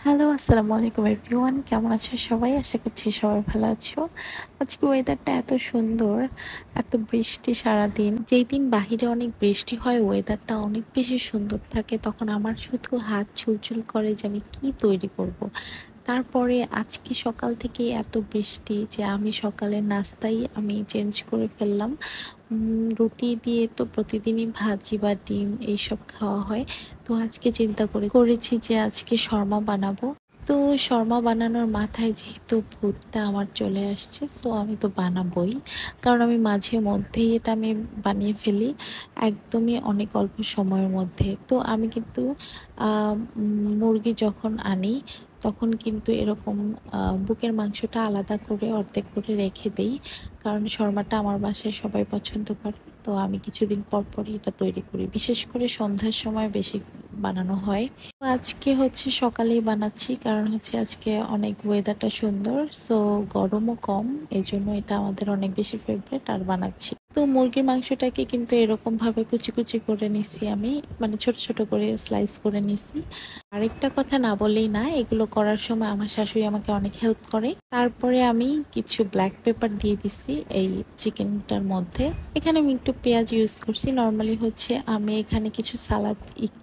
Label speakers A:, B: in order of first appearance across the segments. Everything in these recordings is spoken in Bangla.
A: হ্যালো, আসসালামু আলাইকুম এভরিওয়ান। কেমন আছো সবাই? আশা করছি সবাই ভালো আছো। আজকে ওয়েদারটা এত সুন্দর, এত বৃষ্টি সারাদিন। যেই দিন বাহিরে অনেক বৃষ্টি হয় ওয়েদারটা অনেক বেশি সুন্দর থাকে। তখন আমার শুধু হাত ছুলছুল করে যে আমি কি তৈরি করব। তারপরে আজকে সকাল থেকে এত বৃষ্টি যে আমি সকালের নাস্তাই আমি চেঞ্জ করে ফেললাম। রুটি দিয়ে তো প্রতিদিনই ভাজি বা ডিম এইসব খাওয়া হয়। তো আজকে চিন্তা করেছি যে আজকে শর্মা বানাবো। তো শর্মা বানানোর মাথায় যেহেতু ভূতটা আমার চলে আসছে, সো আমি তো বানাবোই। কারণ আমি মাঝে মধ্যেই এটা আমি বানিয়ে ফেলি একদমই অনেক অল্প সময়ের মধ্যে। তো আমি কিন্তু মুরগি যখন আনি তখন কিন্তু এরকম বুকের মাংসটা আলাদা করে অর্ধেক করে রেখে দেই। কারণ শর্মাটা আমার বাসায় সবাই পছন্দ করে। তো আমি কিছুদিন পর পরই এটা তৈরি করি, বিশেষ করে সন্ধ্যার সময় বেশি বানানো হয়। তো আজকে হচ্ছে সকালেই বানাচ্ছি, কারণ হচ্ছে আজকে অনেক ওয়েদারটা সুন্দর, সো গরমও কম, এই জন্য এটা আমাদের অনেক বেশি ফেভারিট আর বানাচ্ছি। তো মুরগির মাংসটাকে কিন্তু এরকম ভাবে কুচি কুচি করে নিছি আমি, মানে ছোট ছোট করে স্লাইস করে নিছি। আরেকটা কথা না বললেই না, এগুলো করার সময় আমার শাশুড়ি আমাকে অনেক হেল্প করে। তারপরে আমি কিছু ব্ল্যাক পেপার দিয়ে দিছি এই চিকেনটার মধ্যে। এখানে আমি একটু পেঁয়াজ ইউজ করছি। নর্মালি হচ্ছে আমি এখানে কিছু সালাদ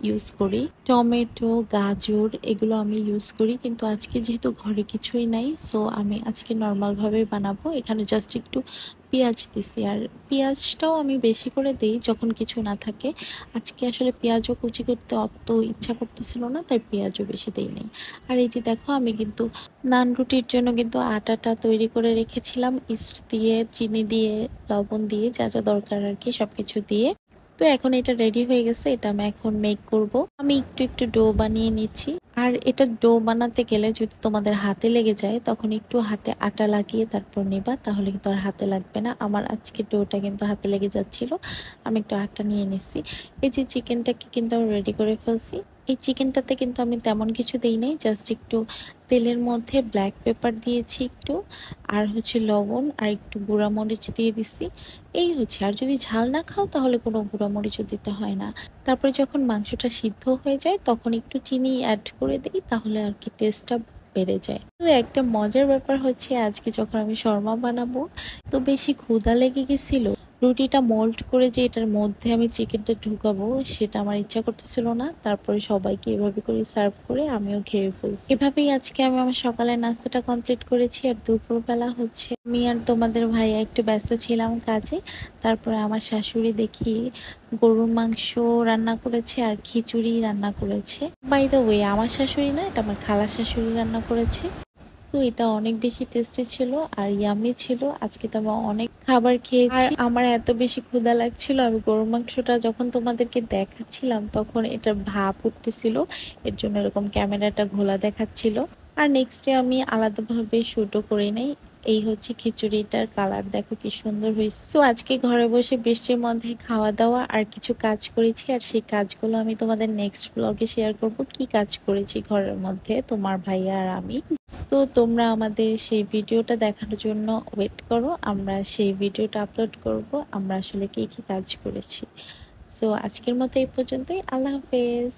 A: ইউজ করি, টমেটো, গাজর এগুলো আমি ইউজ করি, কিন্তু আজকে যেহেতু ঘরে কিছুই নাই, সো আমি আজকে নর্মাল ভাবে বানাবো। এখানে জাস্ট একটু পেঁয়াজ দিছি, আর পেঁয়াজটাও আমি বেশি করে দিই যখন কিছু না থাকে। আজকে আসলে পেঁয়াজও কুচি করতে অত ইচ্ছা করতেছিল না, তাই পেঁয়াজও বেশি দেই নাই। আর এই যে দেখো, আমি কিন্তু নান রুটির জন্য কিন্তু আটাটা তৈরি করে রেখেছিলাম, ইস্ট দিয়ে, চিনি দিয়ে, লবণ দিয়ে, যা যা দরকার আর কি সবকিছু দিয়ে। তো এখন এটা রেডি হয়ে গেছে, এটা আমি এখন মেক করব। আমি একটু একটু ডো বানিয়ে নিচ্ছি। আর এটা ডো বানাতে গেলে যদি তোমাদের হাতে লেগে যায় তখন একটু হাতে আটা লাগিয়ে তারপর নেবা, তাহলে কিন্তু আর হাতে লাগবে না। আমার আজকে ডোটা কিন্তু হাতে লেগে যাচ্ছিল, আমি একটু আটা নিয়ে নিচ্ছি। এই যে চিকেনটাকে কিন্তু আমি রেডি করে ফেলছি। এই চিকেনটাতে কিন্তু আমি তেমন কিছু দেই নাই, জাস্ট একটু তেলের মধ্যে ব্ল্যাক পেপার দিয়েছি একটু, আর হচ্ছে লবণ আর একটু গুঁড়া মরিচ দিয়ে দিছি। এই হচ্ছে, আর যদি ঝাল না খাও তাহলে কোনো গুঁড়া মরিচও দিতে হয় না। তারপরে যখন মাংসটা সিদ্ধ হয়ে যায় তখন একটু চিনি অ্যাড করে দিই, তাহলে আর কি টেস্টটা বেড়ে যায়। তো একটা মজার ব্যাপার হচ্ছে, আজকে যখন আমি শর্মা বানাবো তো বেশি ক্ষুধা লেগে গেছিল, রুটিটা মোল্ড করে যে এটার মধ্যে আমি চিকেনটা ঢুকাবো সেটা আমার ইচ্ছা করতেছিল না। তারপরে সবাইকে এভাবে করে সার্ভ করে আমিও খেয়ে ফেলছি। এভাবেই আজকে আমি আমার সকালের নাস্তাটা কমপ্লিট করেছি। আর দুপুরবেলা হচ্ছে আমি আর তোমাদের ভাইয়া একটু ব্যস্ত ছিলাম কাজে। তারপরে আমার শাশুড়ি দেখি গরুর মাংস রান্না করেছে আর খিচুড়ি রান্না করেছে। বাই দ্য ওয়ে, আমার শাশুড়ি না, এটা আমার খালা শাশুড়ি রান্না করেছে। তো এটা অনেক বেশি টেস্টি ছিল আর ইয়ামি ছিল। আজকে তো আমি অনেক খাবার খেয়েছি, আর আমার এত বেশি ক্ষুধা লাগছিল, আমি গরুর মাংসটা যখন তোমাদেরকে দেখাচ্ছিলাম তখন এটা ভাপ উঠতেছিল, এর জন্য এরকম ক্যামেরাটা ঘোলা দেখাচ্ছিল। আর নেক্সট ডে আমি আলাদাভাবে শুটও করে নেই। এই হচ্ছে খিচুড়িটার কালার, দেখো কি সুন্দর হয়েছে। সো আজকে ঘরে বসে বৃষ্টির মধ্যে খাওয়া দাওয়া আর কিছু কাজ করেছি, আর সেই কাজগুলো আমি তোমাদের নেক্সট ব্লগে শেয়ার করব, কি কাজ করেছি ঘরের মধ্যে তোমার ভাইয়া আর আমি। তো তোমরা আমাদের সেই ভিডিওটা দেখার জন্য ওয়েট করো, আমরা সেই ভিডিওটা আপলোড করব আমরা আসলে কি কি কাজ করেছি। সো আজকের মতো এই পর্যন্তই, আল্লাহ হাফেজ।